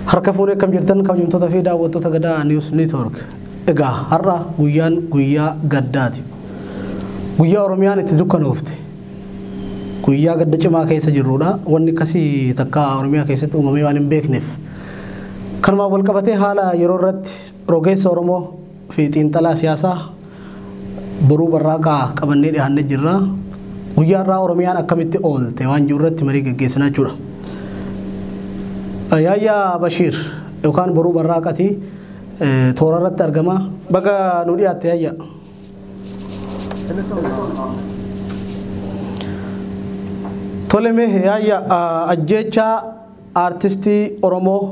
Harka fuudhee kam jirtan kabajamtoota fi daawwattoota Gadaa News Network. Egaa har'a guyyaan guyyaa gaddaati. Guyyaa Oromiyaan itti dukkanoofte. Guyyaa gadda cimaa keessa jirrudha. Wanni akkasii takka Oromiyaa keessatti uumamee waan hin beekneef. Kanumaan wal qabatee haala yeroo irratti rogeessa Oromoo fi xiinxalaa siyaasaa boruu barraaqaa qabannee dhiyaannee jirra. Guyyaa irraa Oromiyaan akkamitti oolte waan jiru irratti marii gaggeessinaa jechuudha. Yaayaa Bashiir yookaan boruu barraaqati toora irratti argama. Baga nu dhiyaatte Yaayaa. Toleme Yaayaa ajjeechaa artistii Oromoo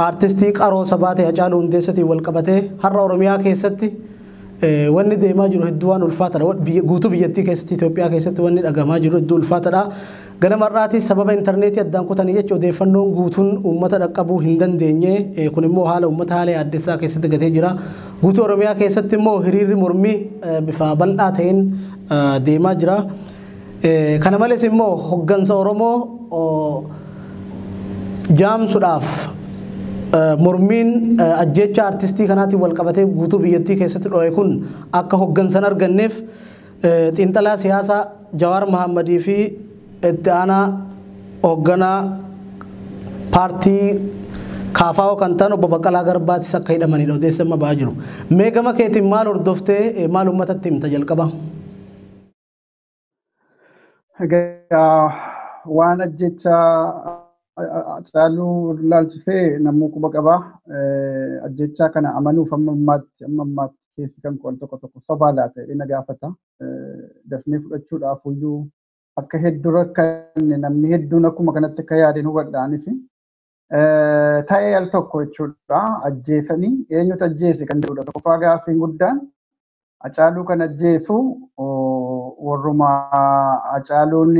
artistii qaroo sabaate Hacaaluu Hundeessatiin wal qabatee har'a Oromiyaa keessatti wanni deemaa jiru hedduu waan ulfaataadha. Guutuu biyyattii keessatti Itoophiyaa keessatti wanni dhagamaa jiru hedduu ulfaataadha. Ganama irraati sababa intarneetii addaan kutanii jechuun odeeffannoon guutuun uummata dhaqqabuu hin dandeenye. Kun immoo haala uummata haala yaaddessaa keessatti gatee jira. Guutuu Oromiyaa keessatti immoo hiriirri mormii bifa bal'aa ta'een deemaa jira. Kana malees immoo hoggansa Oromoo jaamsuudhaaf mormiin ajjeechaa artistii kanaatiin wal qabatee guutuu biyyattii keessatti dho'e kun akka hoggansan arganneef xiinxalaa siyaasaa Jawaar Mohammadii fi itti aanaa hogganaa paartii Kaafaa'oo kan ta'an obbo Baqqalaa Garbaatis akka hidhamanidha odeeffannoo ba'aa jiru. Mee gama keetiin maal hordoftee maal uummatatti himta jalqaba? Waan ajjeechaa Hacaaluu laalchisee namuu quba qaba. Ajjeechaa kana amanuuf amma ammaatti keessi kan qo'an tokko sobaa laata inni gaafata. Dafnee fudhachuudhaaf iyyuu akka hedduu rakkanne namni hedduun akkuma kanatti akka yaadeen hubadhaanis ta'ee al tokko jechuudha. Ajjeesanii eenyutu ajjeese kan jedhudha. Tokkoffaa gaaffiin guddaan Hacaaluu kan ajjeesu warruma Hacaaluun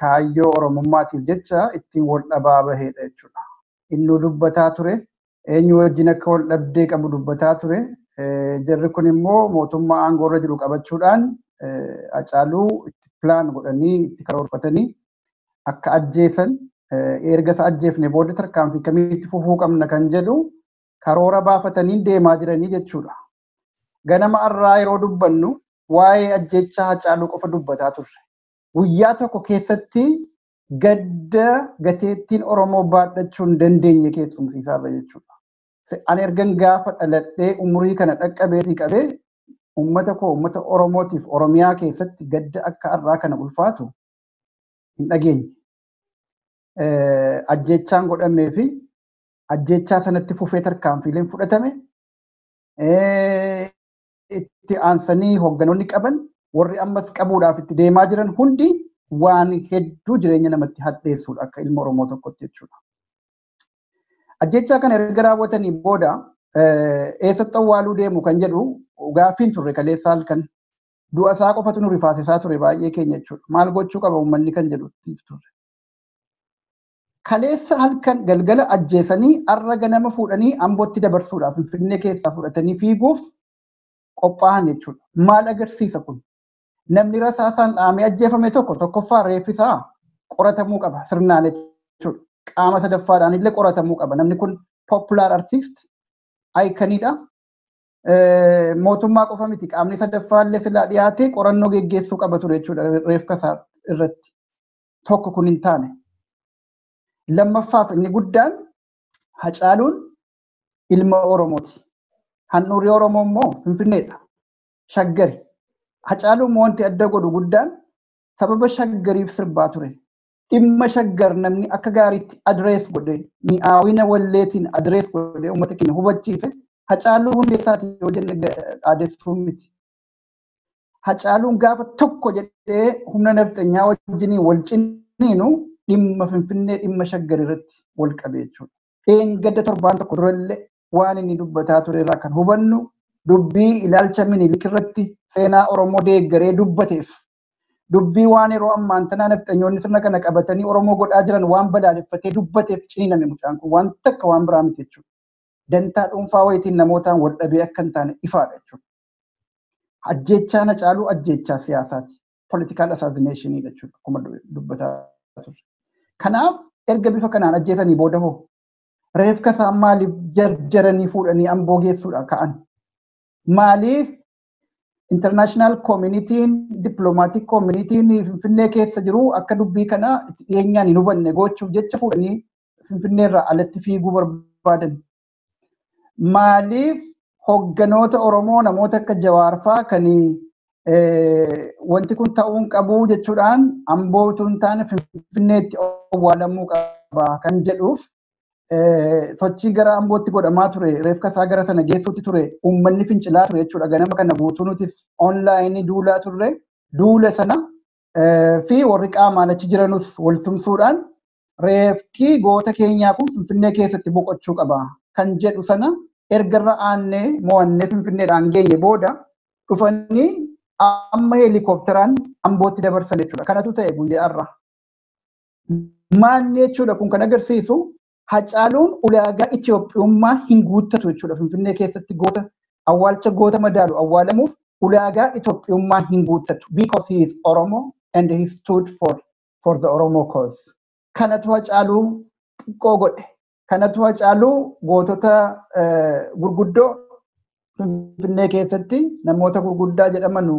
kaayyoo Oromummaatiif jecha ittiin wal dhabaa bahedha jechuudha. Inni dubbataa ture eenyu wajjin akka wal dhabdee qabu dubbataa ture. Jarri kun immoo mootummaa aangoo irra jiru qabachuudhaan Hacaaluu itti pilaan godhanii itti karoorfatanii akka ajjeesan erga isa ajjeefne booda tarkaanfii kamitti fufuu qabna kan jedhu karoora baafatanii deemaa jiranii jechuudha. Ganama irraa yeroo dubbannu waa'ee ajjeechaa Hacaaluu qofa dubbataa turre. Guyyaa tokko keessatti gadda gateettiin Oromoo baadhachuu hin dandeenye keessumsiisaarra jechuudha. Ani ergan gaafa dhaladhee umurii kana dhaqqabeetii qabee uummata Oromootiif Oromiyaa keessatti gadda akka har'aa kana ulfaatu hin dhageenye. Ajjeechaan godhamee fi ajjeechaa sanatti fufee tarkaanfiileen fudhatame itti aansanii hogganoonni qaban warri ammas qabuudhaaf itti deemaa jiran hundi waan hedduu jireenya namatti hadheessuudha akka ilma Oromoo tokkotti jechuudha. Ajjeechaa kana erga raawwatanii booda eessatti awwaaluu deemu kan jedhu gaaffiin turre kaleessa halkan du'a isaa qofatu nu rifaasisaa ture baay'ee keenya jechuudha. Maal gochuu qaba uummanni kan jedhu turre. Kaleessa halkan galgala ajjeesanii har'a ganama fuudhanii Ambootti dabarsuudhaaf Finfinnee keessaa fudhatanii fiiguuf qophaa'an jechuudha. Maal agarsiisa kun? Namni rasaasaan dhaamee ajjeefame tokkoffaa reeffisaa qoratamuu qaba sirnaan jechuudha. Qaama sadaffaadhaan illee qoratamuu qaba. Namni kun popular artist ayikaniidha. Mootummaa qofa miti qaamni sadaffaa illee silaa dhiyaatee qorannoo geggeessuu qaba ture jechuudha reeffa irratti. Tokko kun hin taane. Lammaffaaf inni guddaan Hacaaluun ilma Oromooti. Handhuurri Oromoo immoo Finfinneedha. Shaggari. Hacaaluun wanti adda godhu guddaan sababa shaggariif sirbaa ture. Dhimma shaggar namni akka gaariitti adrees godhe mi'aawina walleetiin adrees godhe uummata keenya hubachiise Hacaaluu Hundeessaatiin yoo jenne dhaadessuu miti. Hacaaluun gaafa tokko jedhee humna nafxanyaa wajjiniin wal ciniinu dhimma Finfinnee dhimma shaggar irratti wal qabe jechuudha. Gadda torbaan tokko durallee waan inni dubbataa ture irraa kan hubannu dubbii ilaalcha Minilik irratti seenaa Oromoo deeggaree dubbateef dubbii waan yeroo ammaan tanaa nafxanyoonni sirna kana qabatanii Oromoo godhaa jiran waan balaaleffatee dubbateef ciniiname mucaan kun waan takka waan biraa miti jechuudha. Dantaa dhuunfaa wayitiin namootaan wal dhabee akka hin taane ifaadha jechuudha. Ajjeechaan Hacaaluu ajjeechaa siyaasaati. Political assassination jechuudha akkuma dubbataa ture. Kanaaf erga bifa kanaan ajjeesanii booda hoo reefka isaa maaliif jarjaranii fuudhanii amboo geessuudha ka'an? Maaliif international community'n diplomatic community'n Finfinnee keessa jiru akka dubbii kana itti dhiyeenyaan hin hubanne gochuuf jecha fuudhanii Finfinnee irraa alatti fiiguu barbaadan? Maaliif hogganoota Oromoo namoota akka Jawaar fa'aa kan wanti kun ta'uu hin qabu jechuudhaan amboo utuu hin taane Finfinneetti awwaalamuu qaba kan jedhuuf sochii gara ambootti godhamaa ture reefka isaa gara sana geessuutti ture uummanni fincilaa ture jechuudha. Ganama kana guutuu nutis onlaayinii duulaa turre duula sana fi warri qaamaan achi jiranus waltumsuudhaan reefki goota keenyaa kun Finfinnee keessatti boqochuu qaba kan jedhu sana ergarra aannee mo'annee Finfinneedhaan geenye booda dhufanii amma helikopteraan ambootti dabarsan jechuudha. Kanatu ta'e guyyaa irraa. Maalni jechuudha kun kan agarsiisu Hacaaluun ulaagaa Itoophiyummaa hin guuttatu jechuudha. Finfinnee keessatti goota awwaalcha goota madaalu awwaalamuuf ulaagaa Itoophiyummaa hin guuttatu. Because he is Oromo and he stood for the Oromo cause. Kanatu Hacaaluu xiqqoo godhe. Kanatu Hacaaluu gootota gurguddoo Finfinnee keessatti namoota gurguddaa jedhamanu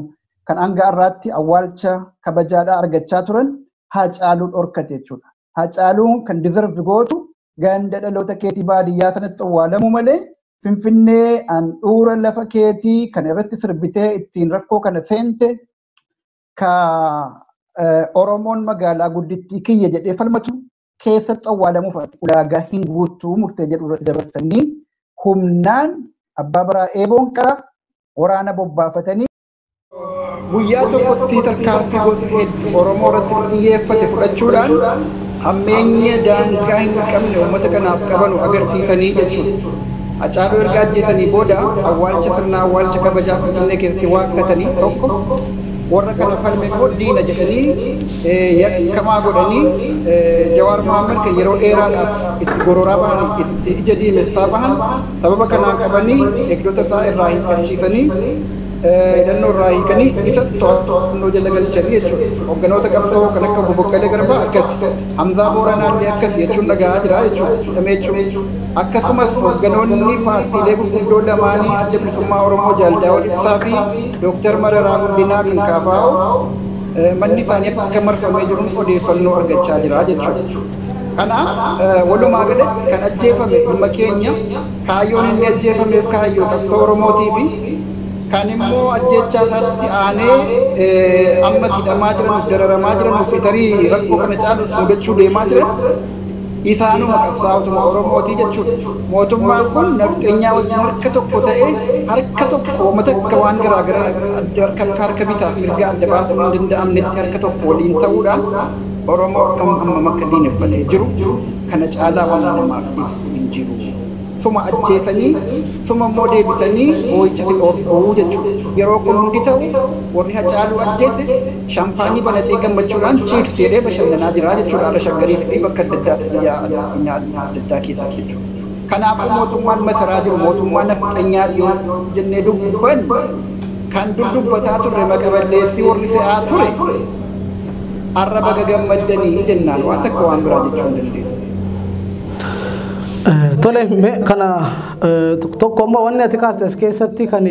kan hanga har'aatti awwaalcha kabajaadhaa argachaa turan Hacaaluu dhorkate jechuudha. Hacaaluun kan deserve gootu ganda dhaloota keetii baadiyyaa sanatti awwaalamu malee Finfinnee handhuura lafa keetii kan irratti sirbitee ittiin rakkoo kana seente ka Oromoon magaalaa guddittii kiyya jedhee falmatu keessatti awwaalamuuf ulaagaa hin guuttuu murtee jedhu irratti dabarsanii humnaan abbaa biraa eeboon qara waraana bobbaafatanii guyyaa tokkotti tarkaanfii gosa hedduu Oromoo irratti xiyyeeffate fudhachuudhaan hammeenya daangaa hin qabne uummata kanaaf qabanu agarsiisanii jechuudha. Hacaaluu erga ajjeesanii booda awwaalcha sirna awwaalcha kabajaa Finfinnee keessatti waakkatanii tokko warra kana falme immoo diina jedhanii yakkamaa godhanii Jawaar Mohaammed kan yeroo dheeraadhaaf itti gororaa bahan itti ija diimessaa bahan sababa kanaan qabanii eegdota isaa irraa hiikachiisanii hidhannoo irraa hiikanii isa to'annoo jala galchanii jechuudha. Hogganoota qabsoo kan akka Obbo Boqqalee Garbaa akkas Hamzaa Booranaallee akkas jechuun dhagahaa jira jechuudha. Akkasumas hogganoonni paartiilee gurguddoo lamaanii adda bilisummaa Oromoo Jaal Daawud Ibsaa fi Dooktar Mararaa Guddinaa kan KFO manni isaanii akka marfamee jiruun odeeffannoo argachaa jira jechuudha. Kanaaf walumaa galatti kan ajjeefame ilma keenya kaayyoon inni ajjeefameef kaayyoo qabsoo Oromootii fi kan immoo ajjechaa isaatti aanee ammas hidhamaa jiranuuf dararamaa jiranuuf tarii rakkoo kana caalus mudachuu deemaa jiran isaanuma qabsaa'otuma Oromootii jechuudha. Mootummaan kun nafxeenyaa wajjin harka tokko ta'ee harka tokko uummata akka waan garaagaraa harka bitaaf mirga adda baasuu hin danda'amnetti harka tokko waliin ta'uudhaan Oromoo akkam hammam akka diineffatee jiru kana caalaa waan namaaf ibsu hin jiru. Suma ajjeesanii suma immoo deebisanii boo'icha fi dhorkuu jechuudha. Yeroo kun hundi ta'u warri Hacaaluu ajjeese shampaanii banatee gammachuudhaan chiirs jedhee bashannanaa jira jechuudha. Har'a shaggarii fi bakka adda addaa keessa jechuudha. Kanaafuu mootummaan masaraa jiru mootummaa nafxeenyaati yoo jennee dubban kan dubbataa turre maqaballeessii warri se'aa ture arraba gagammaddanii jennaan waan takka waan biraa jechuu hin dandeenye. Tole kana tokko amma wanni ati kaastes keessatti kan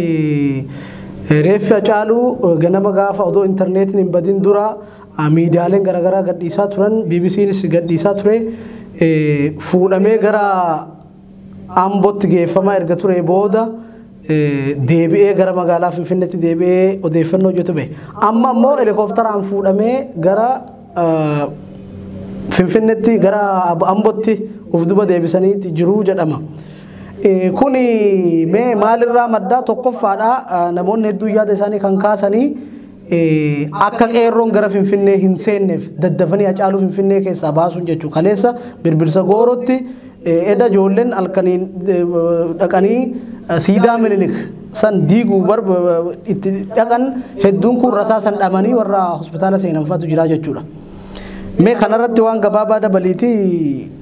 reeffi Hacaaluu ganama gaafa odoo intarneetiin hin badin dura miidiyaaleen garaagaraa gadhiisaa turan BBC'nis gadhiisaa ture fuudhamee gara Ambootti geeffamaa erga ture booda deebi'ee gara magaalaa Finfinneetti deebi'ee odeeffannoo hojjetu bahe. Amma immoo helikopteraan fuudhamee gara Finfinneetti gara Ambootti uf duba deebisanii jiru jedhama. Kuni mee maalirraa maddaa tokkoffaadha namoonni hedduu yaada isaanii kan kaasanii akka qeerroon gara Finfinnee hin seenneef daddafanii Hacaaluu Finfinnee keessaa baasuun jechuudha. Kaleessa birbirsa goorotti eda ijoolleen halkaniin dhaqanii siidaa Minilik san diiguu itti dhaqan hedduun kun rasaa san dhamanii warra hospitaala seenanfaatu jira jechuudha. Mee kanarratti waan gabaabaa dabaliitii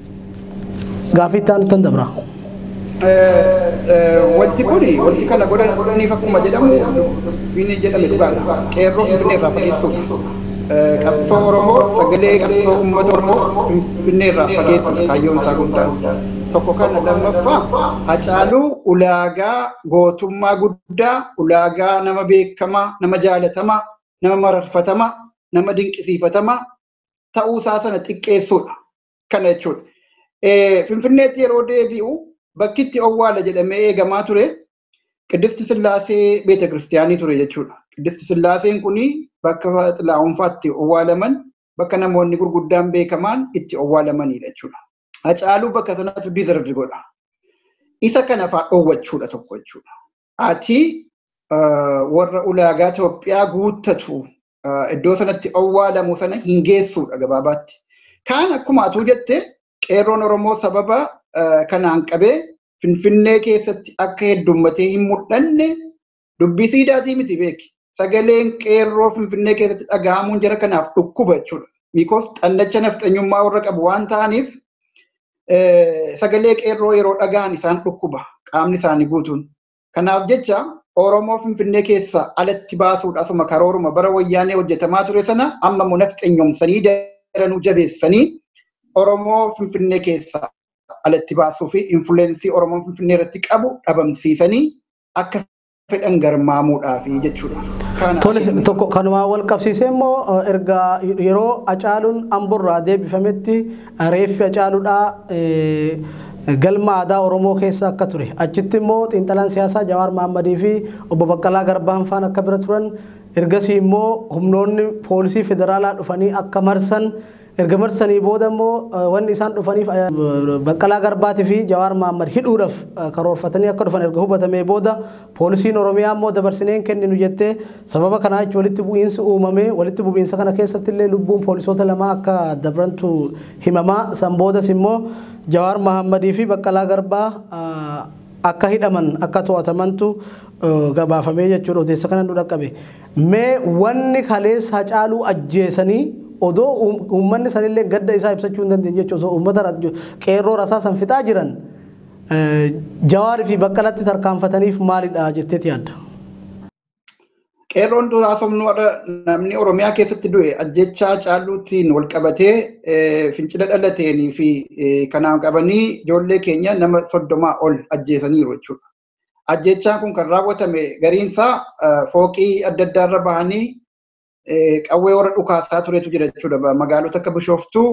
gaafii itti aanutti dabra. Wanti kana godhaniif akkuma jedhamu inni jedhame dhugaadha. Qeerroo Finfinnee irraa fageessuudha. qabsoo Oromoo sagalee qabsoo uummata Oromoo Finfinneerraa fageessuudha kaayyoon isaa guddaan. Tokko kana lammaffaa Hacaaluu ulaagaa gootummaa guddaa, ulaagaa nama beekamaa, nama jaalatamaa, nama mararfatamaa, nama dinqisiifatamaa ta'uu isaa sana xiqqeessuudha. Kana jechuudha. Finfinneetti yeroo deebi'u bakki itti awwaala jedhamee eegamaa ture Qiddist Sillaasee Beete Kiristiyaanii ture jechuudha. Qiddist Sillaaseen kuni bakka xilaa'umfaatti awwaalaman, bakka namoonni gurguddaan beekamaan itti awwaalamanidha jechuudha. Hacaaluu bakka sanatti deserve godha. Isa kana fa'aa dhoowwachuudha tokko jechuudha. Ati warra ulaagaa Itoophiyaa guuttatu iddoo sanatti awwaalamu sana hin geessuudha gabaabaatti. Kaan akkuma atuu jette qeerroon Oromoo sababa kanaan qabee Finfinnee keessatti akka heddummatee hin mul'anne dubbii siidaatii miti beeki. Sagaleen qeerroo Finfinnee keessatti dhagahamuun jara kanaaf dhukkuba jechuudha. Miikoos xannacha nafxanyummaa warra qabu waan ta'aniif sagalee qeerroo yeroo dhagahan isaan dhukkuba qaamni isaanii guutuun. Kanaaf jecha Oromoo Finfinnee keessa alatti baasuudha asuma karooruma bara wayyaanee hojjetamaa ture sana amma immoo nafxanyomsanii daranuu jabeessanii Oromoo Finfinnee keessa alatti baasuu fi influensii Oromoo Finfinnee irratti qabu dhabamsiisanii akka fedhan garmaamuudhaaf jechuudha. Tole tokko kanuma wal qabsiisee immoo erga yeroo Hacaaluun Amburraa deebifametti reeffi Hacaaluudhaa galma aadaa Oromoo keessa akka ture. Achitti immoo xiinxalaan siyaasaa Jawaar Mahammadii fi obbo Baqqalaa Garbaan faan akka bira turan ergasii immoo humnoonni poolisii federaalaa dhufanii akka marsan erga marsanii booda immoo wanni isaan dhufaniif Baqqalaa Garbaatii fi Jawaar Mahammad hidhuudhaaf karoorfatanii akka dhufan erga hubatamee booda poolisiin Oromiyaa immoo dabarsineen kenninu jettee sababa kanaa jechuun walitti bu'iinsi uumamee walitti bu'iinsa kana keessatti illee lubbuun poolisoota lamaa akka dabrantu himamaa san boodas immoo Jawaar Mahammadii fi Baqqalaa Garbaa akka hidhaman akka to'atamantu gabaafamee jechuudha odeessa kana nu dhaqqabe. Mee wanni kaleessa Hacaaluu ajjeesanii odoo uummanni sanillee gadda isaa ibsachuu hin dandeenye jechuudha. Uummata qeerroo rasaa san fixaa jiran Jawaarii fi Baqqalatti tarkaanfataniif maalidha jetteeti yaadda? Qeerroon haasofnu namni Oromiyaa keessatti du'e ajjechaa Hacaaluutiin wal qabatee fincila dhalateenii fi kanaan qabanii ijoollee keenya nama 30 ol ajjeesaniiru jechuudha. Ajjechaan kun kan raawwatame gariinsaa fooqii adda addaarra bahanii qawwee warra dhukaasaa turetu jira jechuudha. Magaalota akka Bishooftuu,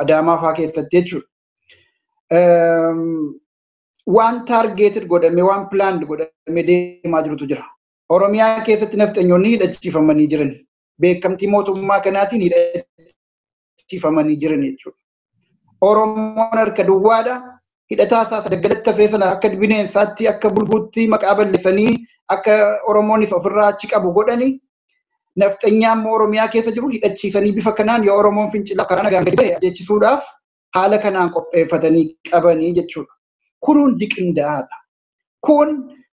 Adaamaa fa'aa keessatti jechuudha. Waan targeted godhame, waan planned godhame deemaa jirutu jira. Oromiyaa keessatti nafxanyoonni hidhachiifamanii jiran. Beekamtii mootummaa kanaatiin hidhachiifamanii jiran jechuudha. Oromoon harka duwwaadha. Hidhataa isaa daggalatti hafee sana akka bineensaatti akka bulbuutti maqaa balleessanii akka Oromoonis ofirraa achi qabu godhanii nafxanyaan immoo Oromiyaa keessa jiru hidhachiisanii bifa kanaan yoo Oromoon fincilaa karaa nagaan gadi ba'e ajjeechisuudhaaf haala kanaan qopheeffatanii qabanii jechuudha. Kun hundi qindaa'aadha. Kun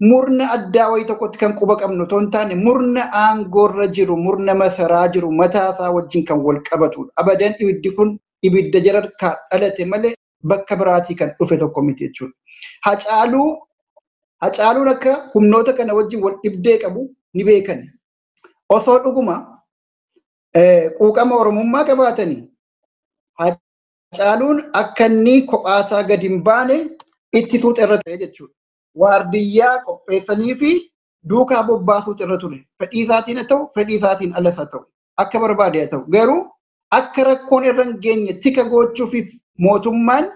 murna addaa wayii tokkotti kan quba qabnu otoo hin taane murna aangoorra jiru, murna masaraa jiru, mataasaa wajjin kan wal qabatudha. Abadan ibiddi kun ibidda jararkaa dhalate malee bakka biraatii kan dhufe tokko miti jechuudha. Hacaaluun akka humnoota kana wajjin wal dhibdee qabu ni beekan. Osoo dhuguma quuqama Oromummaa qabaatanii Hacaaluun akka inni kophaasaa gadi hin baane ittisuutu irra ture jechuudha. Waardiyyaa qopheessanii fi duukaa bobbaasuutu irra ture. Fedhii isaatiin haa ta'u, fedhii isaatiin alas haa ta'u, akka barbaade haa ta'u. Garuu akka rakkoon irra hin geenye tika gochuufiif mootummaan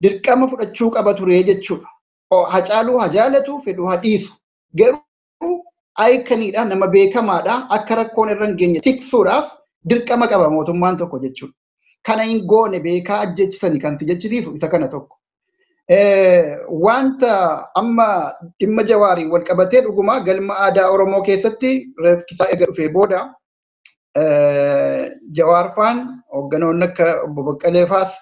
dirqama fudhachuu qaba ture jechuudha. Hacaaluu haa jaalatu, fedhu haa dhiisu. Garuu aykaniidha, nama beekamaadha. Akka rakkoon irra hin geenye tiksuudhaaf dirqama qaba mootummaan tokko jechuudha. Kana hin goone beekaa ajjechisanii kan si jechisiisu isa kana tokko. Wanta amma dhimma Jawaarii wal qabatee dhuguma galma aadaa Oromoo keessatti reeffisaa erga dhufee booda Jawaar faan hoogganoonni akka obbo Baqqalee faas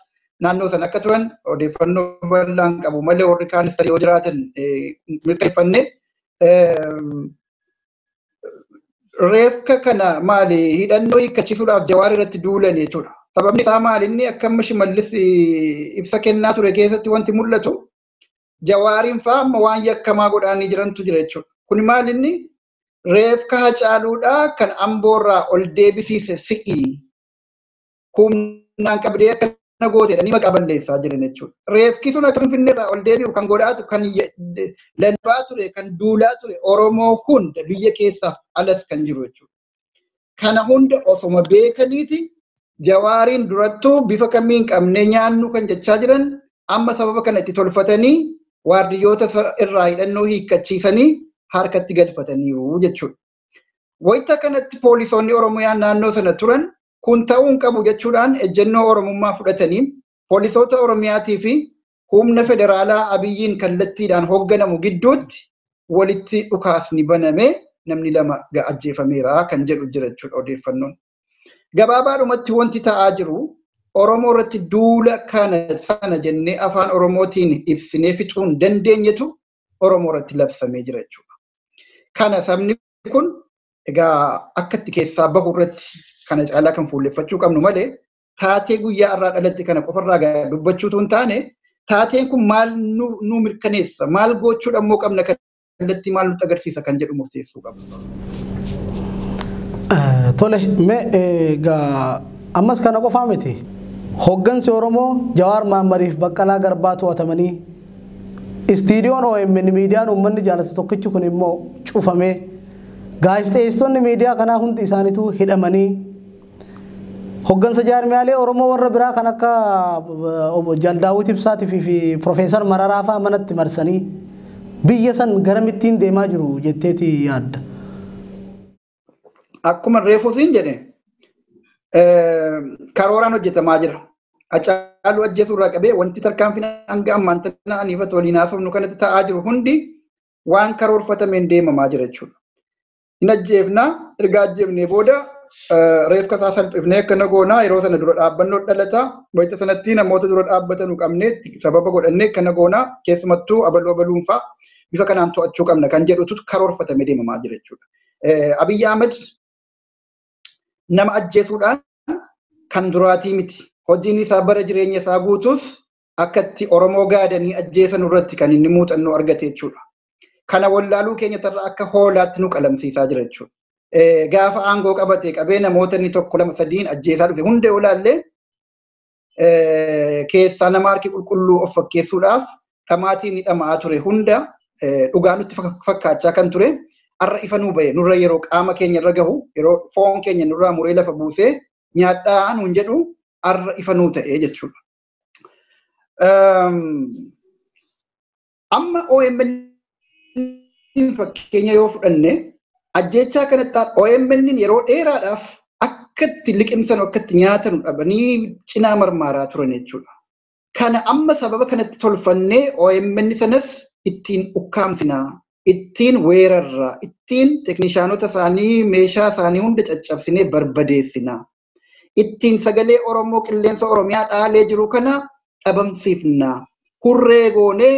naannoo sana akka turan odeeffannoo bal'aan qabu malee warri kaan yoo jiraatan mirkaneeffannee reefka kana maali hidhannoo hiikkachisuudhaaf Jawaar irratti duulan jechuudha. Sababni isaa maalinni akka amma Shimallis ibsa kennaa ture keessatti wanti mul'atu Jawaariin fa'aa amma waan yakkamaa godhaanii jirantu jira jechuudha. Kun maalinni reef ka Hacaaluudha kan Amboorraa ol deebisiise si'i humnaan qabdee akkana goote ni maqaa balleessaa jiran jechuudha. Reefki sun akka Finfinneerraa ol deebi'u kan godhaatu kan lallabaa ture kan duulaa ture Oromoo hunda biyya keessaaf alas kan jiru jechuudha. Kana hunda osoma beekaniiti Jawaariin durattuu bifa kamiin qabnee nyaannu kan jechaa jiran amma sababa kana itti tolfatanii waardiyyoota irraa hidhannoo hiikkachiisanii harkatti galfataniiru jechuudha. Wayita kanatti poolisoonni Oromiyaa naannoo sana turan kun ta'uu hin qabu jechuudhaan ejjennoo Oromummaa fudhataniin poolisoota Oromiyaatii fi humna federaalaa Abiyyiin kallattiidhaan hoogganamu gidduutti walitti dhukaasni banamee namni 2 ajjeefameera kan jedhu jira jechuudha odeeffannoon. Gabaabaadhumatti wanti ta'aa jiru Oromoo irratti duula kana sana jennee afaan Oromootiin ibsinee fixuu hin dandeenyetu Oromoo irratti labsamee jira jechuudha. Kana sabni kun egaa akkatti keessaa bahu irratti kana caalaa kan fuulleffachuu qabnu malee taatee guyyaa irraa dhalatte kana qofarraa dubbachuutu hin taane taateen kun maal nu mirkaneessa maal gochuudha immoo qabna kallattii maal nutti agarsiisa kan jedhu murteessuu qabna. Tole mee egaa ammas kana qofaa miti hoggansi Oromoo Jawaar Mahaammadiif Baqqalaa Garbaa to'atamanii istiidiyoon OMN miidiyaan uummanni jaalatu tokkichi kun immoo cufamee gaazexeessonni miidiyaa kanaa hundi isaaniitu hidhamanii hoggansa jaarmiyaalee Oromoo warra biraa kan akka Jaldaawit Ibsaatii fi Profeesar Mararaa fa'aa manatti marsanii biyya san garamittiin deemaa jiru jetteeti yaadda. Akkuma reefuu siin jedhe karooraan hojjetamaa jira. Hacaaluu ajjeesuu irraa qabee wanti tarkaanfii hanga ammaan tana aniifatu waliin haasofnu kanatti ta'aa jiru hundi waan karoorfatameen deemamaa jira jechuudha. Hin ajjeefnaa erga ajjeefnee booda reefka isaa salphifnee akkana goonaa yeroo sana dura dhaabbannoo dhalataa wayita sanatti namoota dura dhaabbatan nu qabnee sababa godhannee akkana goonaa keessumattuu abaluun fa'aa bifa kanaan to'achuu qabna kan jedhutu karoorfatamee deemamaa jira jechuudha. Abiyyi Ahmed nama ajjeesuudhaan kan duraatii miti. Hojiin isaa bara jireenya isaa guutus akkatti Oromoo gaadanii ajjeesan irratti kan inni muuxannoo argate jechuudha. Kana wallaaluu keenya tarra akka hoolaatti nu qalamsiisaa jira jechuudha. Gaafa aangoo qabatee qabee namoota inni 1-2-3 ajjeesaa dhufe hunda olaallee keessaa nama harki qulqulluu of fakkeessuudhaaf dhamaatiin hidhamaa ture hunda dhugaa nutti fakkaachaa kan ture har'a ifa nuu bahe nurra yeroo qaama keenya irra gahu yeroo foon keenya nurraa muree lafa buusee nyaadhaa nuun jedhu har'a ifa nuu ta'ee jechuudha. Amma OMN fakkeenya yoo fudhanne ajjechaa kanatti OMN yeroo dheeraadhaaf akkatti liqimsan akkatti nyaatan dhabanii cinaa marmaaraa turan jechuudha. Kana amma sababa kanatti tolfannee OMN sanas ittiin ukkaamsinaa, ittiin weerarraa, ittiin teeknishaanota isaanii meeshaa isaanii hunda caccabsinee barbadeessinaa, ittiin sagalee Oromoo qilleensa Oromiyaa dhaalee jiru kana dhabamsiifnaa, hurree goonee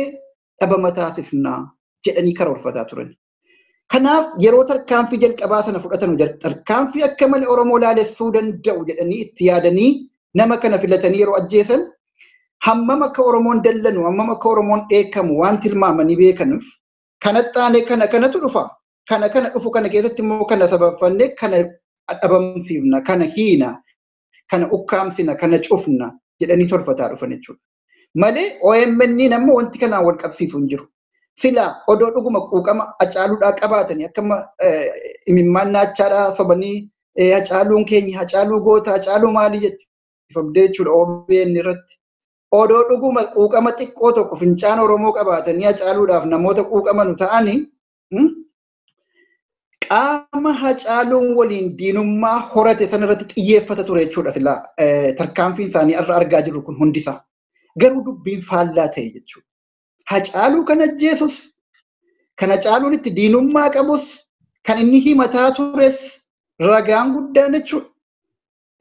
dhabama taasifnaa jedhanii karoorfataa turan. Kanaaf yeroo tarkaanfii jalqabaa sana fudhatan tarkaanfii akka malee Oromoo laalessuu danda'u jedhanii itti yaadanii nama kana filatanii yeroo ajjeesan hammam akka Oromoon dallanu hammam akka Oromoon dheekkamu waan tilmaamanii beekanuuf kanatti kanatu dhufa. Kana dhufu kana keessatti immoo kana sababfannee kana dhabamsiifna, kana hiina, kana ukkaamsina, kana cufna jedhanii tolfataa dhufan jechuudha. Malee OMN ammoo wanti kanaan wal qabsiisu hin jiru. Sila odoo dhuguma quuqama Hacaaluudhaa qabaatanii akkama imimmaan naachaadhaa sobanii Hacaaluun keenya Hacaaluu goota Hacaaluu maalii jetti ifamdee jechuudha OBN irratti. Odoo dhuguma quuqama xiqqoo tokko fincaan Oromoo qabaatanii Hacaaluudhaaf namoota quuqamanu ta'anii qaama Hacaaluun waliin diinummaa horate sanarratti xiyyeeffata ture jechuudha sila tarkaanfiin isaanii irra argaa jirru kun hundisaa. Garuu dubbiin faallaa ta'e jechuudha. Hacaaluu kan ajjeesus, kan Hacaaluun itti diinummaa qabus, kan inni himataa tures ragaan guddaan jechuudha.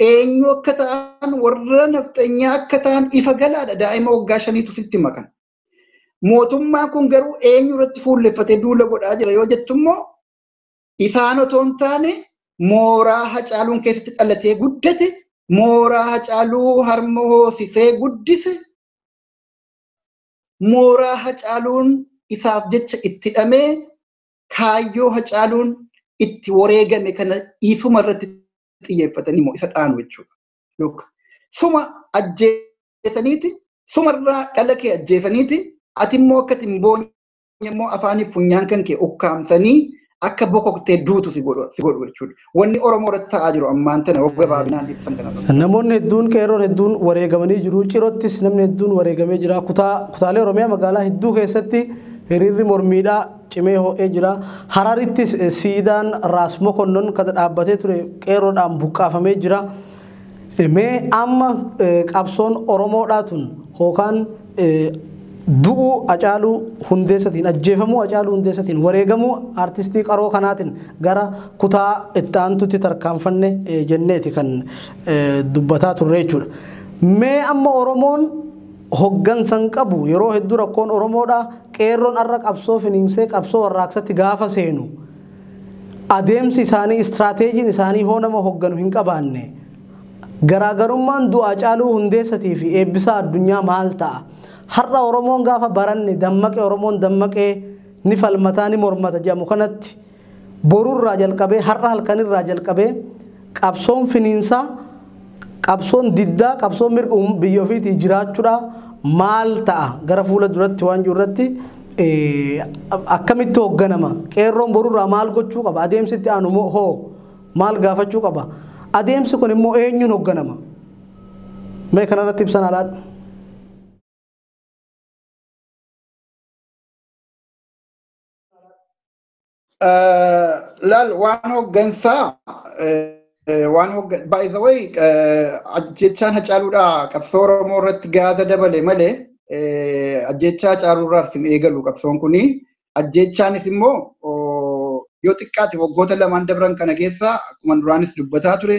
Eenyu akka ta'an warra nafxanyaa akka ta'an ifa galaadha daa'ima waggaa 5tu sitti makan. Mootummaan kun garuu eenyu irratti fuulleffatee duula godhaa jira yoo jettu immoo isaan otoo hin taane mooraa Hacaaluun keessatti dhalatee guddate, mooraa Hacaaluu harma hoosisee guddise, mooraa Hacaaluun isaaf jecha itti hidhamee kaayyoo Hacaaluun itti wareegame kana dhiisuma irratti xiyyeeffatanii immoo isa dhaanu jechuudha. Look, suma ajjeesaniiti, sumarraa dhala kee ajjeesaniiti, ati immoo akka timboonye immoo afaaniif funyaan kan kee ukkaamsanii akka bokoktee duutu si godhu jechuudha. Wanni Oromoo irratti ta'aa jiru ammaan tana gabaabinaan ibsan kana. Namoonni hedduun qeerroon hedduun wareegamanii jiru. Cirottis namni hedduun wareegamee jira. Kutaalee Oromiyaa magaalaa hedduu keessatti hiriirri mormiidhaa cimee ho'ee jira. Hararittis siidaan Raas Mokonnon kan dhaabbatee ture qeerroodhaan buqqaafamee jira. Mee amma qabsoon Oromoodhaa tun hookaan du'uu Hacaaluu Hundeessatiin ajjeefamuu Hacaaluu Hundeessatiin wareegamuu artistii qaroo kanaatiin gara kutaa itti aantutti tarkaanfanne jenneeti kan dubbataa turre jechuudha. Mee amma Oromoon hoggansan qabu yeroo hedduu rakkoon Oromoodhaa qeerroon arra qabsoo finiinsee qabsoo warraaqsatti gaafa seenu adeemsi isaanii istiraateejiin isaanii hoo nama hogganu hin qabaanne garaagarummaan du'a Hacaaluu Hundeessatii fi eebbisaa addunyaa maal ta'a? Har'a Oromoon gaafa baranne dammaqee Oromoon dammaqee ni falmataa ni mormata jedhamu kanatti borurraa jalqabee har'a halkanirraa jalqabee qabsoon finiinsaa qabsoon diddaa qabsoon mirga biyya ofiitii jiraachuudha maal ta'a gara fuula duratti waan jiru irratti akkamitti hoogganama qeerroon borurraa maal gochuu qaba adeemsitti aanu hoo maal gaafachuu qaba adeemsi kun immoo eenyuun hoogganama mee kanarratti ibsan alaadha. Lal waan hooggansaa by the way ajjechaan Hacaaluudha qabsoo Oromoo irratti gaasa dabale malee ajjechaa Hacaaluurraa sin eegalu qabsoon kuni ajjechaanis immoo yoo xiqqaate waggoota lamaan dabran kana keessa akkuma duraanis dubbataa ture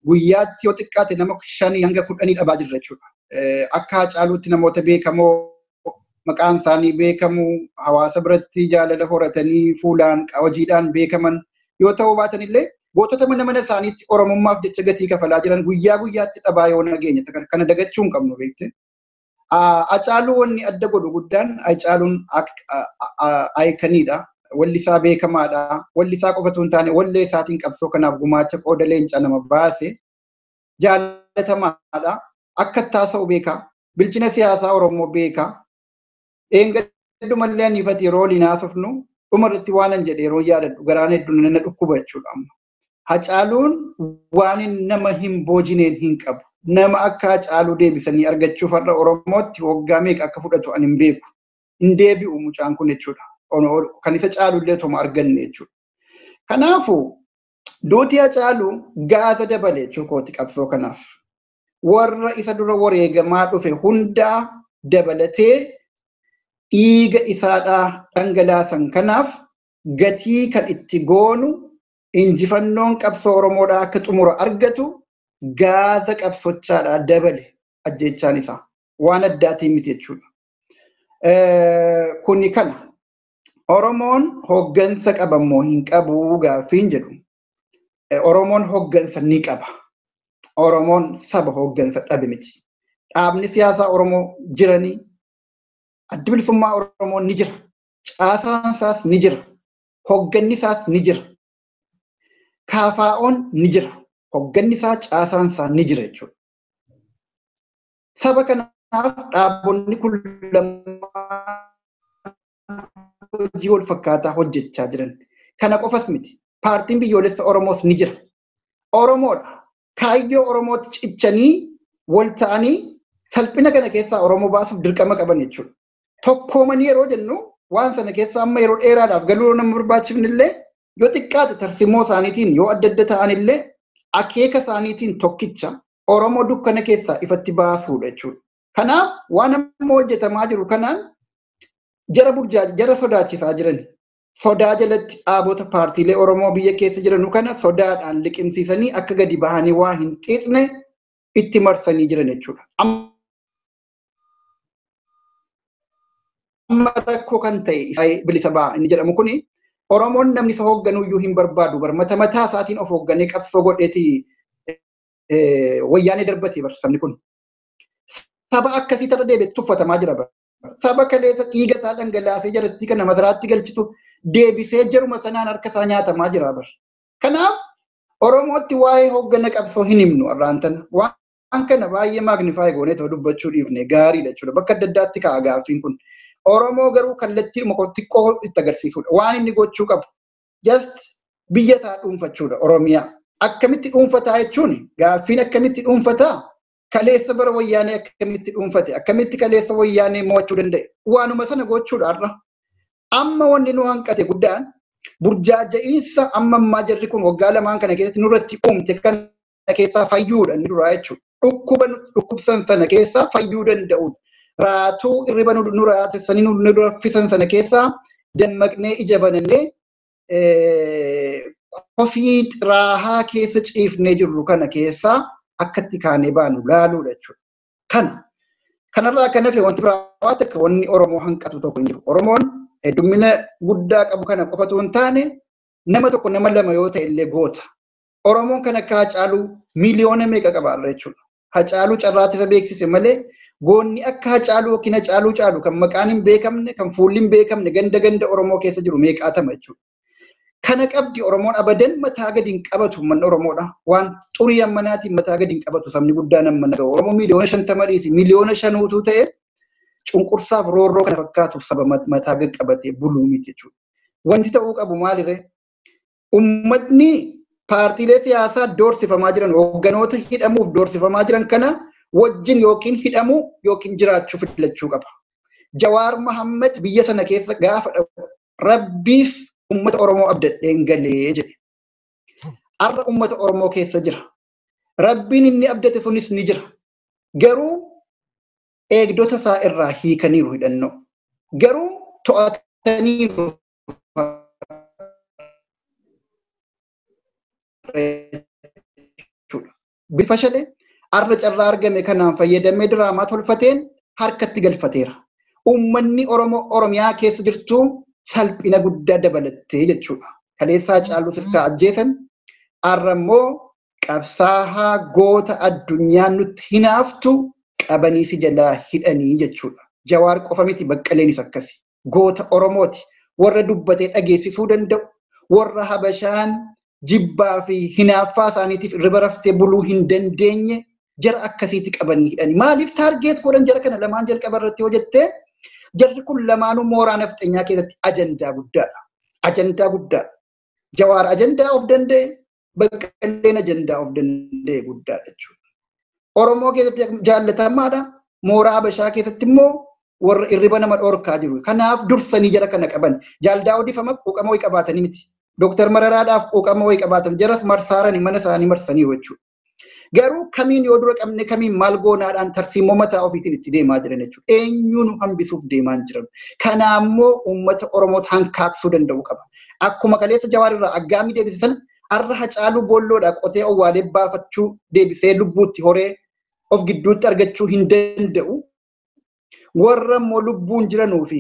guyyaatti yoo xiqqaate nama 5 hanga 10 dhabaa jirra jechuudha. Akka Hacaaluutti namoota beekamoo maqaan isaanii beekamu hawaasa biratti jaalala horatanii fuulaan hojiidhaan beekaman yoo ta'u baatanillee gootota mana isaaniitti Oromummaaf jecha gatii kafalaa jiran guyyaa guyyaatti dhabaa yoo nageenya kana dagachuu hin qabnu beekte. Hacaaluu wanni adda godhu guddaan Hacaaluun aayikaniidha. Walli isaa beekamaadha. Walli isaa qofatu hin taane wallee isaatiin qabsoo kanaaf gumaacha qooda leenca nama baase jaalatamaadha. Akka taasa'u beeka. Bilchina siyaasaa Oromoo beeka. Eengaddu mallee aniifati yeroo linaasofnu dhumarratti waan an jedhe yeroo yaadadhu garaan hedduun nama dhukkuba jechuudha amma. Hacaaluun waan nama hin boojineen hin qabu. Nama akka Hacaaluu deebisanii argachuuf har'a Oromootti waggaa meeqa akka fudhatu an hin beeku. Hin deebi'u mucaan kun jechuudha. Kan isa caalullee toma arganne jechuudha. Kanaafuu duuti Hacaaluu gaasa dabale jechuudha qabsoo kanaaf. Warra isa dura wareegamaa dhufe hundaa dabalatee dhiiga isaadhaa dhangalaasan kanaaf gatii kan itti goonu injifannoon qabsoo Oromoodhaa akka xumura argatu gaasa qabsochaadhaa dabale ajjechaan isaa waan addaatiin miti jechuudha. Kuni kana Oromoon hoggansa qabamoo hin qabu gaaffiin jedhu. Oromoon hoggansa ni qaba. Oromoon saba hoggansa dhabe miti. Dhaabni siyaasaa Oromoo jiranii adda bilisummaa Oromoo ni jira. Caasaan isaas ni jira. Hogganni isaas ni jira. Kaafaa'oon ni jira. Hogganni isaa caasaan isaa ni jira jechuudha. Saba kanaaf dhaabonni kun lamaan hojii wal fakkaataa hojjechaa jiran. Kana qofas miti. Paartiin biyyoolessa Oromoos ni jira. Oromoodha. Kaayyoo Oromootti cichanii wal ta'anii salphina kana keessaa Oromoo baasuuf dirqama qaban jechuudha. Tokkoomanii yeroo jennu waan sana keessa amma yeroo dheeraadhaaf galuu nama barbaachifnillee yoo xiqqaate tarsimoo isaaniitiin yoo adda adda ta'anillee akeeka isaaniitiin tokkicha Oromoo dukkana keessaa ifatti baasuudha jechuudha. Kanaaf waan amma hojjetamaa jiru kanaan jara sodaachisaa jiran. Sodaa jalatti dhaabota paartiilee Oromoo biyya keessa jiranu kana sodaadhaan liqimsiisanii akka gadi bahanii waa hin xiixne itti marsanii jiran jechuudha. Amma rakkoo kan ta'e bilisa ba'a inni jedhamu kuni Oromoon namni isa hoogganuyyuu hin barbaadu barmata mataa isaatiin of hoogganee qabsoo godheeti wayyaanee darbate barsamni kun. Saba akkasii tarra deebi'ee tuffatamaa jira. saba kaleessa dhiiga isaa dhangalaasee jaratti kana masaraatti galchitu deebisee jaruma sanaan harka isaa nyaatamaa jira bar. Kanaaf Oromootti waa'ee hoggana qabsoo hin himnu arraantan waan kana baay'ee maagnifaay goonee ta'uu dubbachuu dhiifne gaariidha jechuudha. Bakka adda addaatti ka'a gaaffiin kun. Oromoo garuu kallattii xiqqoo itti agarsiisudha. Waan inni gochuu qabu just biyya isaa dhuunfachuudha Oromiyaa. Akkamitti dhuunfataa jechuun gaaffiin akkamitti dhuunfataa kaleessa bara wayyaanee akkamitti dhuunfate akkamitti kaleessa wayyaanee mo'achuu danda'e waanuma sana gochuudha har'a. Amma wanni nu hanqate guddaan burjaaja'iinsa amma ammaa jarri kun waggaa lamaan kana keessatti nurratti uumte kana keessaa fayyuudha inni duraa jechuudha. Dhukkubsan sana keessaa fayyuu danda'u. Raatuu irriba nu raatessanii nu raffisan sana keessaa dammaqnee ija banannee kofii xiraahaa keessa ciifnee jirru kana keessaa akkatti kaanee baanu laaluudha jechuudha. Kanarraa kan hafe wanti biraa akka wanni Oromoo hanqatu tokko hin jiru. Oromoon heddumina guddaa qabu kana qofatu hin taane nama tokko nama lama yoo ta'e illee goota. Oromoon kan akka Hacaaluu miliyoona meeqa qabaarra jechuudha. Hacaaluu carraatti isa beeksise malee goonni akka Hacaaluu yookiin Hacaaluu caalu kan maqaan hin beekamne kan fuulli hin beekamne ganda Oromoo keessa jiru meeqaatama jechuudha. Kana qabdi Oromoon abadan mataa gadi hin qabatu manni Oromoodha. Waan xurii ammanaatiin mataa gadi hin qabatu sabni guddaan ammana. Oromoo miliyoona 50 dhiisi miliyoona 5 utuu ta'e cunqursaaf roorroo kana fakkaatu saba mataa gadi qabatee buluu miti jechuudha. Wanti ta'uu qabu maalirree? Uummatni paartiilee siyaasaa doorsifamaa jiran hoogganoota hidhamuuf doorsifamaa jiran kana wajjin yookiin hidhamuu yookiin jiraachuu filachuu qaba. Jawaar Mohammed biyya sana keessa gaafa dhabu Rabbiif ummata Oromoo abdadheen galee jedhe. Arra ummata Oromoo keessa jira. Rabbiin inni abdate sunis ni jira. Garuu eegdota isaa irraa hiikaniiru hidhannoo. Garuu to'ataniiru. Bifa shalee arra carraa argame kanaan fayyadamee diraamaa tolfateen harkatti galfateera. Uummanni Oromiyaa keessa jirtu salphina guddaa dabalattee jechuudha. Kaleessaa Hacaaluu sirkaa ajjeesan arra immoo qabsaa'aa goota addunyaan nutti hinaaftu qabanii si jalaa hidhanii jechuudha. Jawaar qofa miti Baqqaleenis akkasi. Goota Oromooti. Warra dubbatee dhageessisuu danda'u. Warra Habashaan jibbaa fi hinaaffaa isaaniitiif irra raftee buluu hin dandeenye jara akkasiitti qabanii hidhani. Maaliif taargeet godhan jara kana lamaan jalqaba irratti yoo jettee jarri kun lamaanuu mooraa nafxanyaa keessatti ajandaa guddaadha. Ajandaa guddaadha. Jawaar ajandaa of danda'e, Baqqaleen ajandaa of danda'e guddaadha jechuudha. Oromoo keessatti jaallatamaadha. Mooraa Habashaa keessatti immoo warra irriba nama dhorkaa jiru. Kanaaf dursanii jara kana qaban. Jaaldaa odifama quuqama wayii qabaatanii miti. Dooktar Mararaadhaaf quuqama wayii qabaatan jaras marsaaranii mana isaanii marsanii jechuudha. Garuu kamiin yoo dura qabne kamiin maal goonaadhaan tarsiimoo mataa ofiitiin itti deemaa jiran jechuudha. Eenyuun hambisuuf deemaa jiran. Kanaammoo uummata Oromoo hankaaksuu danda'u qaba. Akkuma kaleessa Jawaar irraa aggaamii deebise sana arra Hacaaluu boolloodhaa qotee owwaalee baafachuu deebisee lubbuutti horee of gidduutti argachuu hin danda'u. Warra immoo lubbuun jiranuu fi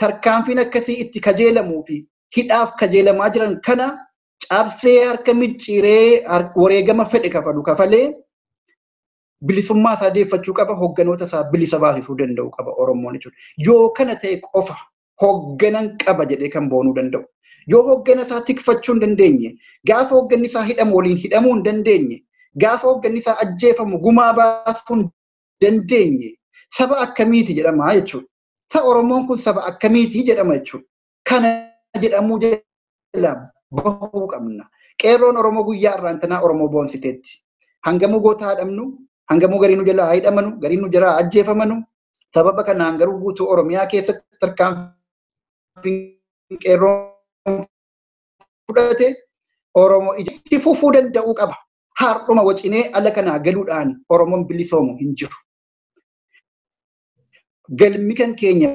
tarkaanfiin akkasii itti kajeelamuu fi hidhaaf kajeelamaa jiran kana cabsee harka micciiree wareegama fedhe kafalee bilisummaa isaa deeffachuu qaba. Hoogganoota isaa bilisa baasisuu danda'u qaba Oromoon jechuudha. Yoo kana ta'e qofa hoogganan qaba jedhee kan boonuu danda'u. Yoo hooggana isaa tikfachuu hin dandeenye, gaafa hoogganni isaa hidhamu waliin hidhamuu hin dandeenye, gaafa hoogganni isaa ajjeefamu gumaa baasuu hin dandeenye, saba akkamiiti jedhama jechuudha. Saba Oromoon kun saba akkamiiti jedhama jechuudha. Kana jedhamuu jala bahuu qabna. Qeerroon Oromoo guyyaa irraantanaa Oromoo boonsiteetti. Hangamuu goota haadhamnu, hangamuu gariinu jalaa hidhamanu, gariinu jalaa ajjeefamanu. Sababa kanaan garuu guutuu Oromiyaa keessatti tarkaanfiin qeerroon fudhate Oromoo itti fufuu danda'uu qaba. Har'uma wacinee ala kanaa galuudhaan Oromoon bilisoomu hin jiru. Galmi kan keenya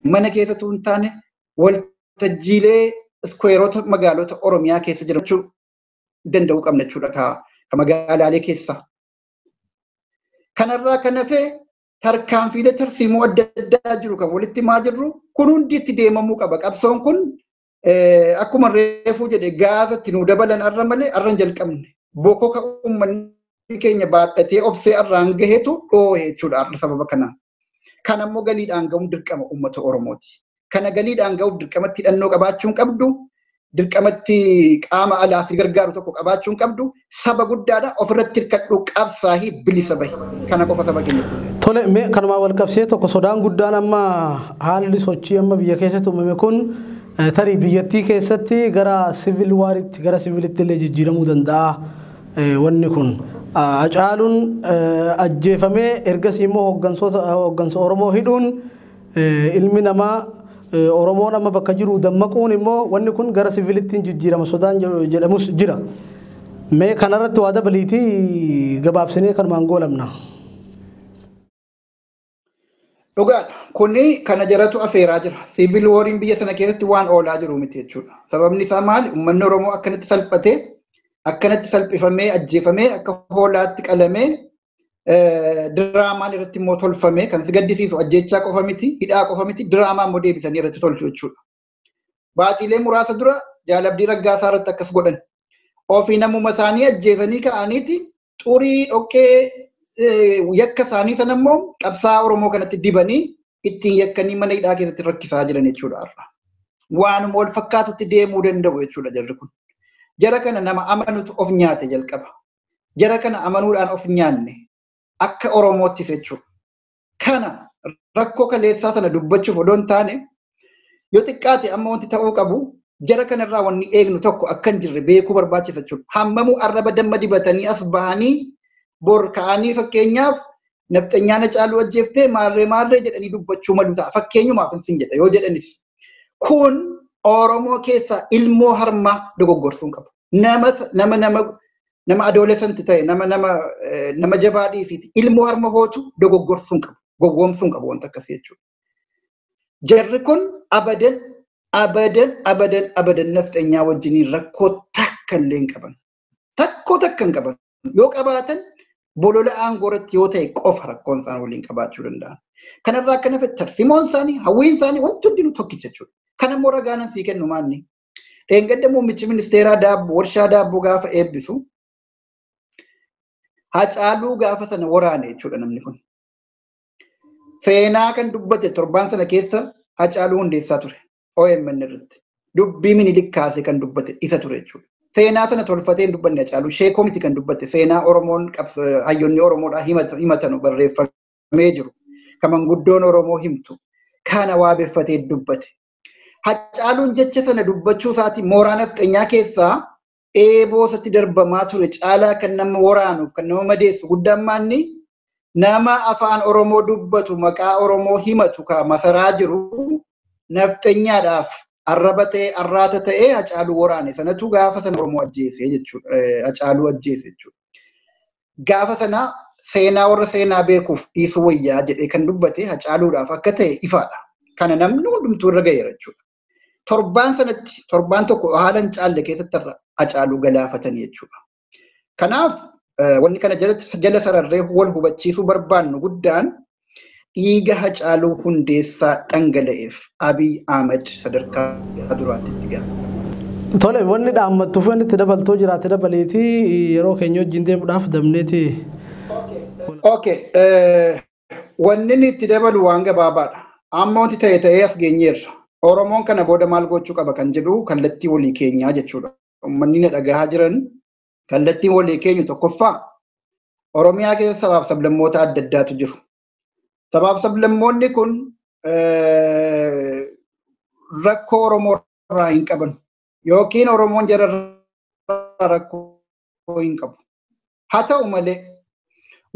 mana keessattuu hin taane waltajjiilee iskweerota magaalota Oromiyaa keessa jiraachuu danda'uu qabna jechuudha ka magaalaalee keessa. Kanarraa kan hafe tarkaanfiilee tarsiimoo adda addaa jiru kan walitti maa jirru kun hundi itti deemamuu qaba. Qabsoon kun akkuma reefuu jedhe gaafatti nu dabalan arra malee arra hin jalqabne. Bokoo ka uummanni keenya baadhatee obsee arraan gaheetu dhoohe jechuudha arra sababa kanaan. Kan ammoo galiidhaan ga'uun dirqama uummata Oromooti. Kana galiidhaan ga'uuf dirqamatti hidhannoo qabaachuun qabdu, dirqamatti qaama alaafi gargaaru tokko qabaachuun qabdu, saba guddaadha ofirratti hirkadhu qabsaahii bilisa bahi. Kana qofa saba keenyatti. Tole mee kanuma wal qabsee tokko sodaan guddaan amma haalli sochii amma biyya keessatti uumame kun tarii biyyattii keessatti gara siviil waariitti gara siviilitti illee jijjiiramuu danda'a wanni kun. Hacaaluun ajjeefamee ergasii immoo hooggansa Oromoo hidhuun ilmi namaa Oromoon amma bakka jiru dammaquun immoo wanni kun gara siviilitti jijjiirama sodaan jedhamus jira. Mee kanarratti waa dabaliitii gabaabsinee kanumaan goolamna. Dhugaadha. Kuni kana jaratu afeeraa jira. Siviil wooriin biyya sana keessatti waan oolaa jiru miti jechuudha. Sababni isaa maali? Uummanni Oromoo akkanatti salphatee akkanatti salphifamee ajjeefamee akka hoolaatti qalamee diraamaan irratti immoo tolfamee kan si gaddisiisu ajjechaa qofa miti hidhaa qofa miti diraamaa immoo deebisanii irratti tolchu jechuudha. Baatiilee muraasa dura Jaalabdii Raggaasaa irratti akkas godhan. Ofii namuma isaanii ajjeesanii ka'aniiti xurii dhoqqee yakka isaanii sana immoo qabsaa Oromoo kanatti dibanii ittiin yakkanii mana hidhaa keessatti rakkisaa jiran jechuudha har'a. Waanuma wal fakkaatutti deemuu danda'u jechuudha jarri kun. Jara kana nama amanutu of nyaate jalqaba. Jara kana amanuudhaan of nyaanne akka Oromoottis jechuudha. Kana rakkoo kaleessaa sana dubbachuuf odoo hin taane yoo xiqqaate amma wanti ta'uu qabu jara kanarraa wanni eegnu tokko akka hin jirre beekuu barbaachisa jechuudha. Hammamuu arraba damma dibatanii as bahanii bor ka'anii fakkeenyaaf nafxanyaan Hacaaluu ajjeeftee maarree jedhanii dubbachuu malu ta'a. Fakkeenyumaaf hin jedha yoo jedhanis. Kun Oromoo keessa ilmoo harmaa dogoggorsuun qabu. Nama adoolesanti ta'e nama jabaa dhiisiiti. Ilmoo harma hootu dogoggorsuun qabu. Gowwoomsuun qabu wanta akkasii jechuudha. Jarri kun abadan nafxanyaa wajjiniin rakkoo takka illee hin qaban. Takka hin qaban. Yoo qabaatan bolola aangoorratti yoo ta'e qofa rakkoon isaan waliin qabaachuu danda'an. Kanarraa akka nafe tarsiimoon isaanii hawwiin isaanii wanti hundinuu tokkicha jechuudha. Kan ammoo ragaanan sii kennu maanni. Dheengadda muummichi ministeeraa daabboo warshaa daabboo gaafa eebbisu Hacaaluu gaafa sana waraane jechuudha namni kun. Seenaa kan dubbate torbaan sana keessa Hacaaluu hundeessaa ture. OMN irratti. Dubbii Minilik kaasee kan dubbate isa ture jechuudha. Seenaa sana tolfatee hin dubbanne Hacaaluu sheekoo miti kan dubbate seenaa Oromoon hayyoonni Oromoodhaa himatanu barreeffamee jiru. Kan manguddoon Oromoo himtu. Kana waabeffatee dubbate. Hacaaluun jecha sana dubbachuu isaati mooraa nafxanyaa keessaa eeboosatti darbamaa ture caalaa kan nama waraanuuf kan nama madeessu guddaan maanni nama afaan Oromoo dubbatu maqaa Oromoo himatu ka masaraa jiru nafxanyaadhaaf arraata ta'ee Hacaaluu waraane sanatu gaafa sana Oromoo ajjeese jechuudha. Hacaaluu ajjeese jechuudha. Gaafa sana seenaa warra seenaa beekuuf dhiisuu wayyaa jedhee kan dubbate Hacaaluudhaaf akka ta'e ifaadha. Kana namni hundumtuu irra ga'eera jechuudha. Torbaan tokko haalan caalle keessatti Hacaaluu galaafatanii jechuudha. Kanaaf wanni kana jala sararree wal hubachiisuu barbaannu guddaan dhiiga Hacaaluu hundeessaa dhangala'eef Abiy Ahmed sadarkaa duraatti itti gaafata. Tole wanni dhaammattuuf wanni itti dabaltoo jiraate dabaleetii yeroo keenya wajjin deemuudhaaf dabneeti. Okay. Wanni itti dabalu waan gabaabaadha. Amma wanti ta'ee as geenyeerra. Oromoon kana booda maal gochuu qaba kan jedhu kallattii walii keenyaa jechuudha. Uummanni na dhagahaa jiran kallattiin walii keenyu tokkoffaa Oromiyaa keessa sabaaf sablammoota adda addaatu jiru. Sabaaf sablammoonni kun rakkoo Oromoo irraa hin qaban yookiin Oromoon jara rakkoo hin qabu. Haa ta'u malee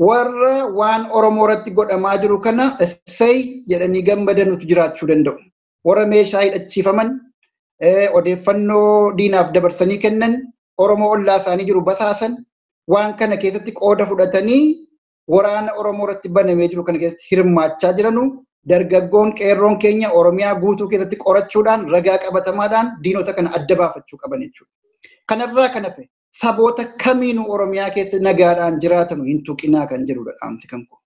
warra waan Oromoo irratti godhamaa jiru kana essay jedhanii gammadanutu jiraachuu danda'u. Warra meeshaa hidhachiifaman odeeffannoo diinaaf dabarsanii kennan Oromoo ollaa isaanii jiru basaasan waan kana keessatti qooda fudhatanii waraana Oromoo irratti banamee jiru kana keessatti hirmaachaa jiranu dargaggoon qeerroon keenya Oromiyaa guutuu keessatti qorachuudhaan ragaa qabatamaadhaan diinota kana adda baafachuu qaban jechuudha. Kanarraa kan hafe saboota kamiinuu Oromiyaa keessa nagaadhaan jiraatan hin tuqinaa kan jedhudha dhaamsi kan kun.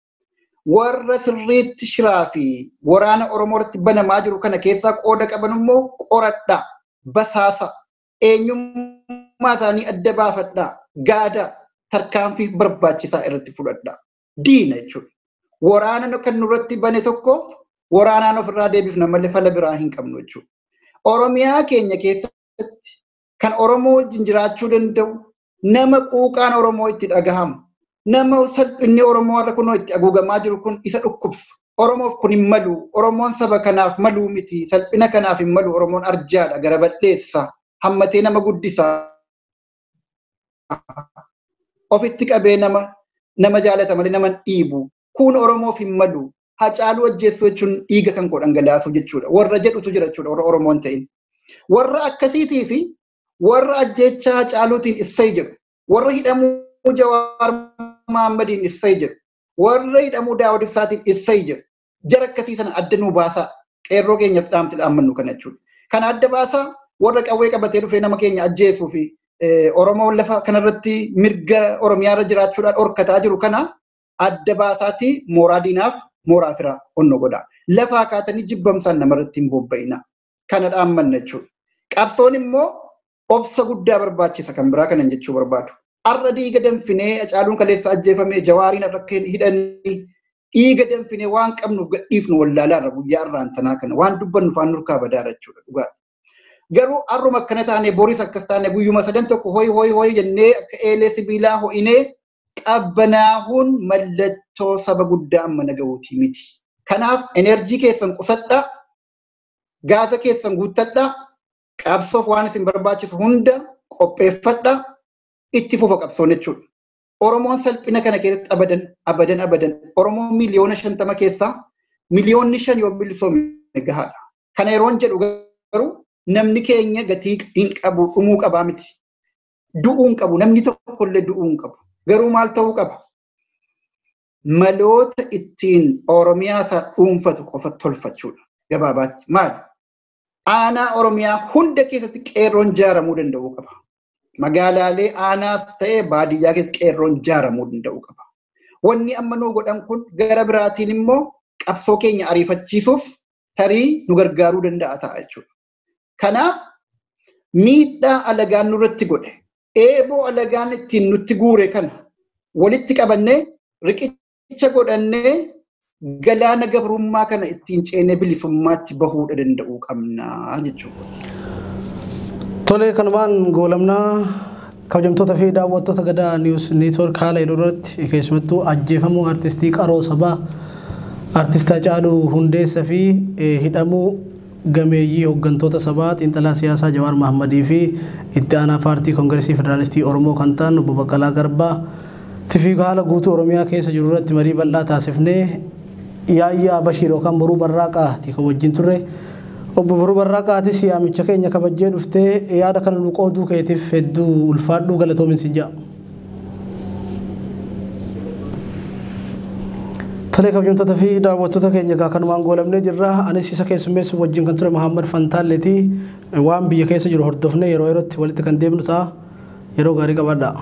Warra sirriitti shiraa fi waraana Oromoo irratti banamaa jiru kana keessaa qooda qaban immoo qoradhaa, basaasa, eenyummaa isaanii adda baafadhaa, gaada, tarkaanfii barbaachisaa irratti fudhadhaa. Diina jechuudha. waraana kan nurratti bane tokko waraanaan ofirraa deebifna malee fala biraa hin qabnu jechuudha. Oromiyaa keenya keessatti kan Oromoo wajjin jiraachuu danda'u nama quuqaan Oromoo itti dhagahamu nama salphinni Oromoo warra kunoo itti haguugamaa jiru kun isa dhukkubsu. Oromoof kun hin malu. Oromoon saba kanaaf maluu miti. Salphina kanaaf hin malu. Oromoon arjaadha. Gara balleessa. Hammatee nama guddisa. Ofitti qabee nama jaalata malee nama dhiibu. Kun Oromoof hin malu. Hacaaluu ajjeessu jechuun dhiiga kan koo dhangalaasu jechuudha. Warra jedhutu jira jechuudha. Warra Oromoon ta'in. Warra akkasiitii fi warra ajjeechaa Hacaaluutiin issay jedhu. Warra hidhamuu Jawaar Mahaammadiin issay jedhu. Warra hidhamuu Daawud Ibsaatiin issay jedhu. Jara akkasii sana adda nuu baasaa. Qeerroo keenyatti dhaamsi dhaammannu kana jechuudha. Kana adda baasaa warra qawwee qabatee dhufee nama keenya ajjeesuu fi Oromoon lafa kanarratti mirga Oromiyaarra jiraachuudhaan dhorkataa jiru kana adda baasaatii mooraa diinaaf mooraa firaa onno godha. Lafaa kaatanii jibbamsaan namarratti hin bobba'ina. Kana dhaammanna jechuudha. Qabsoon immoo obsa guddaa barbaachisa kan biraa kanan jechuu barbaadu. Arra dhiiga danfinee Hacaaluun kaleessa ajjeefamee Jawaariin irra hidhanii dhiiga danfinee waan qabnuuf gadhiifnu wallaalaa irra guyyaa irraan tanaa kana waan dubbannu faan nurkaa badaara jechuudha dhugaadha. Garuu arruma akkana taane boris akkas taane guyyuma sadan tokko hoy jennee akka eelee sibiilaa ho'inee qabbanaahuun mallattoo saba guddaa amma nagawuutii miti. Kanaaf enerjii keessan qusadhaa, gaasa keessan guuttadhaa, qabsoof waan isin barbaachisu hunda qopheeffadhaa, itti fufa qabsoon jechuudha. Oromoon salphina kana keessatti abadan. Oromoon miliyoona 50 keessaa miliyoonni 5 yoo bilisoome gahaadha. Kana yeroon jedhu garuu namni keenya gatii hin qabu dhumuu qabaa miti. Du'uu hin qabu. Namni tokkollee du'uu hin qabu. Garuu maal ta'uu qaba? Maloota ittiin Oromiyaa isaa dhuunfatu qofa tolfachuudha. Gabaabaatti maali? Aanaa Oromiyaa hunda keessatti qeerroon ijaaramuu danda'uu qaba. Magaalaalee aanaas ta'ee baadiyyaa keessatti qeerroon ijaaramuu danda'uu qaba. Wanni amma nuu godhan kun gara biraatiin immoo qabsoo keenya ariifachiisuuf tarii nu gargaaruu danda'a ta'a jechuudha. Kanaaf miidhaa alagaan nurratti godhe eeboo alagaan ittiin nutti guure kana walitti qabannee riqicha godhannee galaana gabrummaa kana ittiin ceenee bilisummaatti bahuudha danda'uu qabna jechuudha. Tole kanumaan goolamnaa kabajamtoota fi daawwattoota gadaa niwus neetwork haala irratti keessumattuu ajjeefamuu artistii qaroo sabaa artist Hacaaluu Hundeessaa fi hidhamuu gameeyyii hooggantoota sabaa xiinxalaa siyaasaa Jawaar Mahammadii fi itti aanaa paartii koongireesii federaalistii Oromoo kan ta'an obbo Baqqalaa Garbaa tifi haala guutuu Oromiyaa keessa jiru irratti marii bal'aa taasifnee Yaayaa Bashiir yookaan Boruu Barraaqaati kan wajjin turre. Obbo Boruu Barraaqaatis yaamicha keenya kabajjee dhuftee yaada kana nu qooduu keetiif hedduu ulfaadhuu galatoomin si jaa. Tole kabajamtoota fi daawwattoota keenya kanumaan goolamnee jirra. Anis isa keessummeessu wajjin kan ture Muhammad Fantaalleeti waan biyya keessa jiru hordofnee yeroo yerootti walitti kan deemnu ta'a. Yeroo gaarii qabaadhaa.